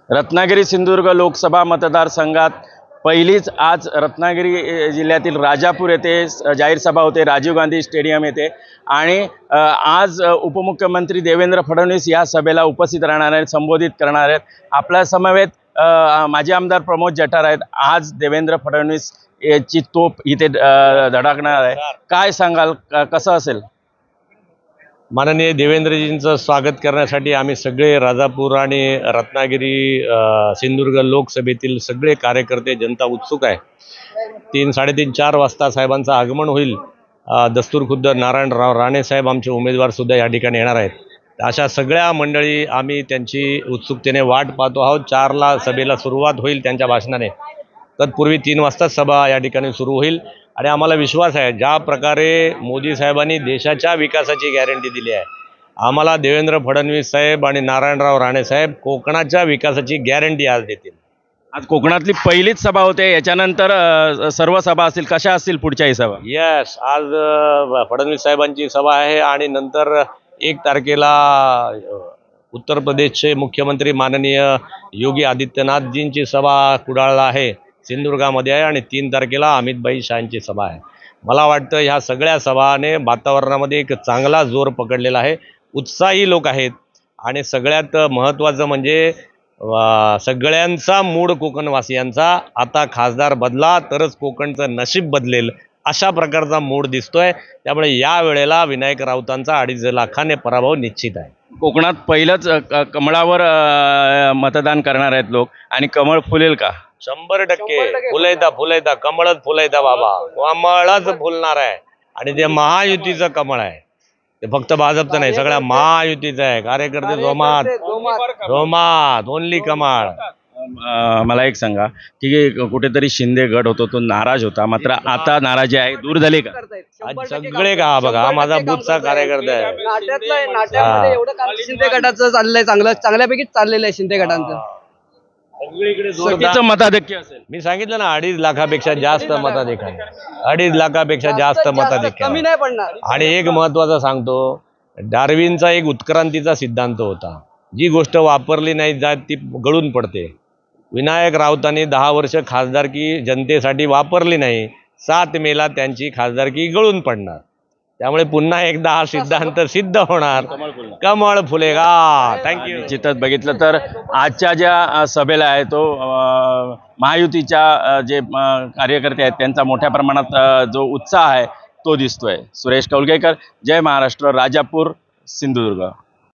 रत्नागिरी सिंधुदुर्ग लोकसभा मतदारसंघात पहिलीच आज रत्नागिरी जिल्ह्यातील राजापूर येथे जाहीर सभा होते, राजीव गांधी स्टेडियम येथे। आणि आज उपमुख्यमंत्री देवेंद्र फडणवीस या सभेला उपस्थित राहणार आहेत, संबोधित करणार आहेत। आपल्या समवेत माजी आमदार प्रमोद जठार आहेत। आज देवेंद्र फडणवीस याची तोप इथे धडकणार आहे। काय सांगाल, कसं असेल? माननीय देवेंद्रजींचं स्वागत करण्यासाठी आम्ही सगळे राजापूर आणि रत्नागिरी सिंधुदुर्ग लोकसभेतील सगळे कार्यकर्ते, जनता उत्सुक आहे। 3-3:30-4 वाजता साहेबांचं आगमन होईल। दस्तूरखुद्द नारायणराव राणे साहेब आमचे उमेदवार सुद्धा या ठिकाणी येणार आहेत। अशा सगळ्या मंडळी आम्ही त्यांची उत्सुकतेने वाट पाहतो आहोत। 4ला सभेला सुरुवात होईल त्यांच्या भाषणाने, तत्पूर्वी 3 वाजता सभा या ठिकाणी सुरू होईल। आणि आम्हाला विश्वास आहे, ज्या प्रकारे मोदी साहेबांनी देशाच्या विकासाची गॅरंटी दिली आहे, आम्हाला देवेंद्र फडणवीस साहेब आणि नारायणराव राणे साहेब कोकणाच्या विकासाची गॅरंटी आज देतील। आज कोकणातली पहिलीच सभा होते, याच्यानंतर सर्व सभा असतील, कशा असतील पुढच्याही सभा? यस, आज फडणवीस साहेबांची सभा आहे आणि नंतर 1 तारखेला उत्तर प्रदेशचे मुख्यमंत्री माननीय योगी आदित्यनाथजींची सभा कुडाळला आहे, सिंधुदुर्गामध्ये आहे। आणि 3 तारखेला अमितभाई शाहांची सभा आहे। मला वाटतं ह्या सगळ्या सभाने वातावरणामध्ये एक चांगला जोर पकडलेला आहे, उत्साही लोक आहेत। आणि सगळ्यात महत्त्वाचं म्हणजे सगळ्यांचा मूड कोकणवासियांचा, आता खासदार बदला तरच कोकणचं नशीब बदलेल, अशा प्रकारचा मूड दिसतोय। त्यामुळे या वेळेला विनायक राऊतांचा 2.5 लाखाने पराभव निश्चित आहे। कोकणात पहिलंच कमळावर मतदान करणार आहेत लोक, आणि कमळ फुलेल का? 100% फुलैता कमळच फुलैता बाबा, कमळच फुलणार आहे। आणि ते महायुतीचं कमळ आहे, ते फक्त भाजपचं नाही, सगळ्या महायुतीचं आहे। कार्यकर्ते जोमात ओनली कमळ। मला एक सांगा की कुठेतरी शिंदे गट होतो, तो नाराज होता, मात्र आता नाराजी आहे, दूर झाली का? आज सगळे का बघा, हा माझा बुथचा कार्यकर्ता आहे। नाट्यामध्ये एवढं काम शिंदे गटाचं चाललंय, चांगल्यापैकी चाललेलं आहे शिंदे गटांचं। सगळीकडे मताधिक्य असेल। मी सांगितलं ना, 2.5 लाखापेक्षा जास्त मताधिक्य आहे, 2.5 लाखापेक्षा जास्त मताधिक्य कमी नाही पडणार। आणि एक महत्वाचं सांगतो, डार्विनचा एक उत्क्रांतीचा सिद्धांत होता, जी गोष्ट वापरली नाही जात ती गळून पडते। विनायक राऊतांनी 10 वर्ष खासदारकी जनतेसाठी वापरली नाही, 7 मेला त्यांची खासदारकी गळून पडणार। त्यामुळे पुन्हा एकदा हा सिद्धांत सिद्ध होणार, कमळ फुलेगा। थँक्यू। निश्चितच बघितलं तर आजच्या ज्या सभेला आहे तो महायुतीच्या जे कार्यकर्ते आहेत त्यांचा मोठ्या प्रमाणात जो उत्साह आहे तो दिसतोय। सुरेश कौलगेकर, जय महाराष्ट्र, राजापूर, सिंधुदुर्ग।